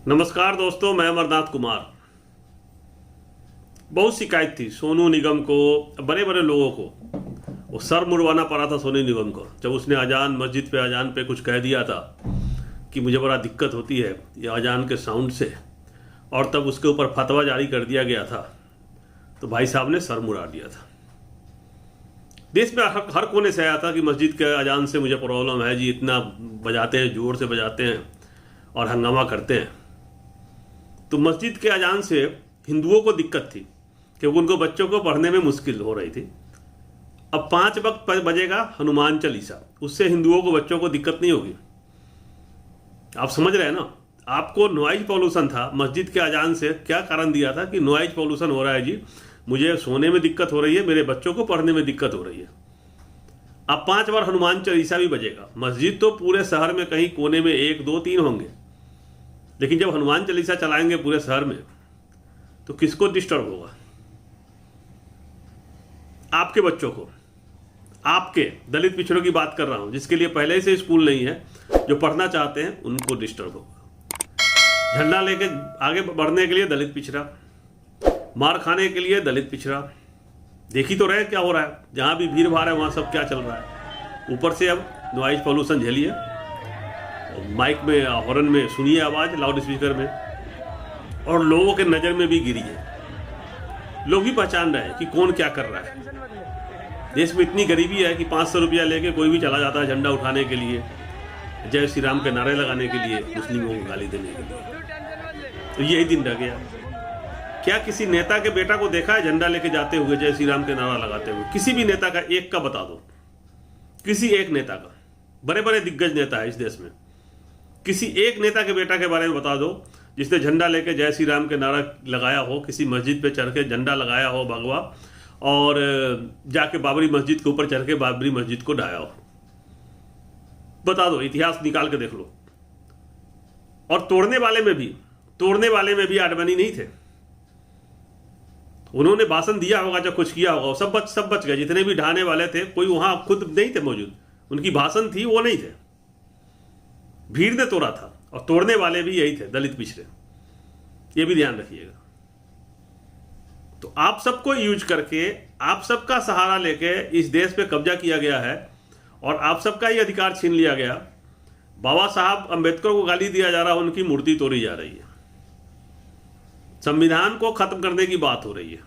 नमस्कार दोस्तों, मैं अमरनाथ कुमार। बहुत शिकायत थी सोनू निगम को, बड़े बड़े लोगों को। वो सर मुड़वाना पड़ा था सोनू निगम को जब उसने मस्जिद पे अजान पे कुछ कह दिया था कि मुझे बड़ा दिक्कत होती है ये अजान के साउंड से, और तब उसके ऊपर फतवा जारी कर दिया गया था तो भाई साहब ने सर मुड़ा दिया था। देश में हर कोने से आया था कि मस्जिद के अजान से मुझे प्रॉब्लम है जी, इतना बजाते हैं, जोर से बजाते हैं और हंगामा करते हैं। तो मस्जिद के अजान से हिंदुओं को दिक्कत थी क्योंकि उनको बच्चों को पढ़ने में मुश्किल हो रही थी। अब 5 वक्त बजेगा हनुमान चालीसा, उससे हिंदुओं को बच्चों को दिक्कत नहीं होगी। आप समझ रहे हैं ना। आपको नॉइज पॉल्यूशन था मस्जिद के अजान से, क्या कारण दिया था कि नॉइज पॉल्यूशन हो रहा है जी, मुझे सोने में दिक्कत हो रही है, मेरे बच्चों को पढ़ने में दिक्कत हो रही है। अब 5 बार हनुमान चालीसा भी बजेगा। मस्जिद तो पूरे शहर में कहीं कोने में 1 2 3 होंगे, लेकिन जब हनुमान चालीसा चलाएंगे पूरे शहर में तो किसको डिस्टर्ब होगा? आपके बच्चों को, आपके दलित पिछड़ों की बात कर रहा हूं, जिसके लिए पहले से स्कूल नहीं है, जो पढ़ना चाहते हैं उनको डिस्टर्ब होगा। झंडा लेके आगे बढ़ने के लिए दलित पिछड़ा, मार खाने के लिए दलित पिछड़ा। देखी तो रहे क्या हो रहा है, जहां भी भीड़ भाड़ है वहां सब क्या चल रहा है। ऊपर से अब नॉइज पॉल्यूशन झेलिए, माइक में हॉर्न में सुनिए आवाज़ लाउड स्पीकर में, और लोगों के नज़र में भी गिरी है। लोग भी पहचान रहे हैं कि कौन क्या कर रहा है। देश में इतनी गरीबी है कि 500 रुपया लेके कोई भी चला जाता है झंडा उठाने के लिए, जय श्री राम के नारे लगाने के लिए, मुस्लिमों को गाली देने के लिए। तो यही दिन रह गया। क्या किसी नेता के बेटा को देखा है झंडा लेके जाते हुए, जय श्री राम के नारा लगाते हुए? किसी भी नेता का एक का बता दो, किसी एक नेता का। बड़े बड़े दिग्गज नेता है इस देश में, किसी एक नेता के बेटा के बारे में बता दो जिसने झंडा लेके जय श्री राम के नारा लगाया हो, किसी मस्जिद पे चढ़ के झंडा लगाया हो भगवा, और जाके बाबरी मस्जिद के ऊपर चढ़ के बाबरी मस्जिद को ढाया हो। बता दो, इतिहास निकाल के देख लो। और तोड़ने वाले में भी आडवाणी नहीं थे। उन्होंने भाषण दिया होगा, जब कुछ किया होगा, सब बच गए। जितने भी ढाने वाले थे कोई वहां खुद नहीं थे मौजूद, उनकी भाषण थी, वो नहीं थे। भीड़ ने तोड़ा था, और तोड़ने वाले भी यही थे, दलित पिछड़े। ये भी ध्यान रखिएगा। तो आप सबको यूज करके, आप सबका सहारा लेके इस देश पे कब्जा किया गया है, और आप सबका ही अधिकार छीन लिया गया। बाबा साहब अंबेडकर को गाली दिया जा रहा है, उनकी मूर्ति तोड़ी जा रही है। संविधान को खत्म करने की बात हो रही है,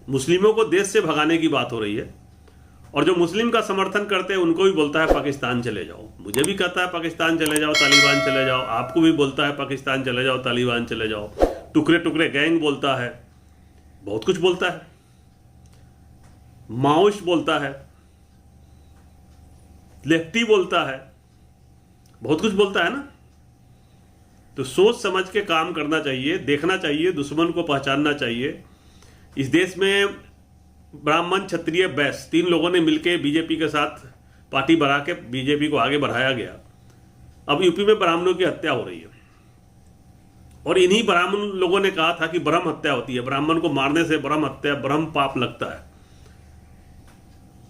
मुस्लिमों को देश से भगाने की बात हो रही है, और जो मुस्लिम का समर्थन करते हैं उनको भी बोलता है पाकिस्तान चले जाओ। मुझे भी कहता है पाकिस्तान चले जाओ, तालिबान चले जाओ। आपको भी बोलता है पाकिस्तान चले जाओ, तालिबान चले जाओ। टुकड़े टुकड़े गैंग बोलता है, बहुत कुछ बोलता है, माओइस्ट बोलता है, लेफ्टी बोलता है, बहुत कुछ बोलता है ना। तो सोच समझ के काम करना चाहिए, देखना चाहिए, दुश्मन को पहचानना चाहिए। इस देश में ब्राह्मण, क्षत्रिय, वैश्य 3 लोगों ने मिलकर बीजेपी के साथ पार्टी बढ़ा के बीजेपी को आगे बढ़ाया गया। अब यूपी में ब्राह्मणों की हत्या हो रही है, और इन्हीं ब्राह्मण लोगों ने कहा था कि ब्रह्म हत्या होती है, ब्राह्मण को मारने से ब्रह्म हत्या, ब्रह्म पाप लगता है।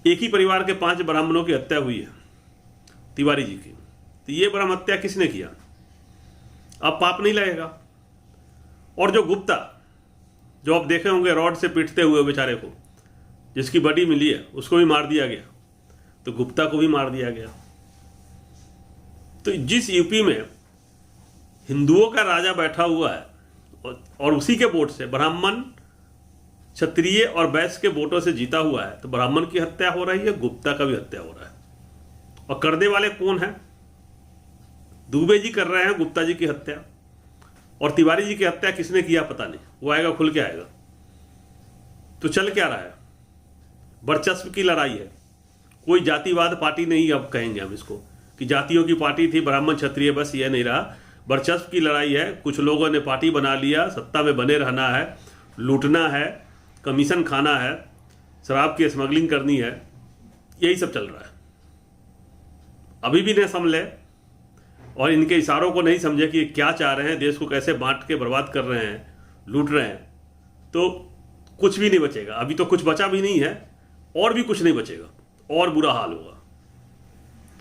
एक ही परिवार के 5 ब्राह्मणों की हत्या हुई है, तिवारी जी की। तो ये ब्रह्म हत्या किसने किया? अब पाप नहीं लगेगा। और जो गुप्ता, जो आप देखे होंगे रॉड से पीटते हुए बेचारे को, जिसकी बॉडी मिली है, उसको भी मार दिया गया, तो गुप्ता को भी मार दिया गया। तो जिस यूपी में हिंदुओं का राजा बैठा हुआ है और उसी के वोट से ब्राह्मण, क्षत्रिय और वैश्य के वोटों से जीता हुआ है, तो ब्राह्मण की हत्या हो रही है, गुप्ता का भी हत्या हो रहा है। और करने वाले कौन है? दुबे जी कर रहे हैं गुप्ता जी की हत्या। और तिवारी जी की हत्या किसने किया पता नहीं, वो आएगा, खुल के आएगा। तो चल क्या रहा है? वर्चस्व की लड़ाई है। कोई जातिवाद पार्टी नहीं, अब कहेंगे हम इसको कि जातियों की पार्टी थी ब्राह्मण क्षत्रिय, बस ये नहीं रहा। वर्चस्व की लड़ाई है। कुछ लोगों ने पार्टी बना लिया, सत्ता में बने रहना है, लूटना है, कमीशन खाना है, शराब की स्मगलिंग करनी है, यही सब चल रहा है। अभी भी नहीं समझे, और इनके इशारों को नहीं समझे कि क्या चाह रहे हैं, देश को कैसे बांट के बर्बाद कर रहे हैं, लूट रहे हैं, तो कुछ भी नहीं बचेगा। अभी तो कुछ बचा भी नहीं है, और भी कुछ नहीं बचेगा, और बुरा हाल होगा।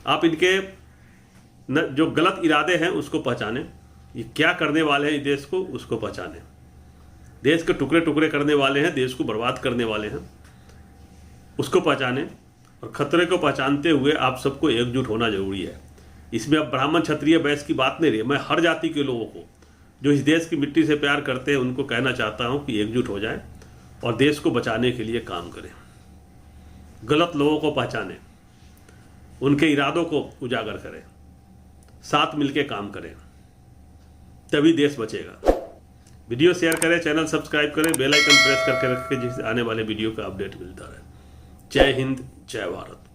आप इनके जो गलत इरादे हैं उसको पहचानें। ये क्या करने वाले हैं देश को, उसको पहचाने। देश के टुकड़े टुकड़े करने वाले हैं, देश को बर्बाद करने वाले हैं, उसको पहचाने। और खतरे को पहचानते हुए आप सबको एकजुट होना जरूरी है। इसमें अब ब्राह्मण क्षत्रिय वैश्य की बात नहीं रही। मैं हर जाति के लोगों को जो इस देश की मिट्टी से प्यार करते हैं उनको कहना चाहता हूं कि एकजुट हो जाएं और देश को बचाने के लिए काम करें। गलत लोगों को पहचानें, उनके इरादों को उजागर करें, साथ मिलकर काम करें, तभी देश बचेगा। वीडियो शेयर करें, चैनल सब्सक्राइब करें, बेल आइकन प्रेस करके रखें जिससे आने वाले वीडियो का अपडेट मिलता रहे। जय हिंद, जय भारत।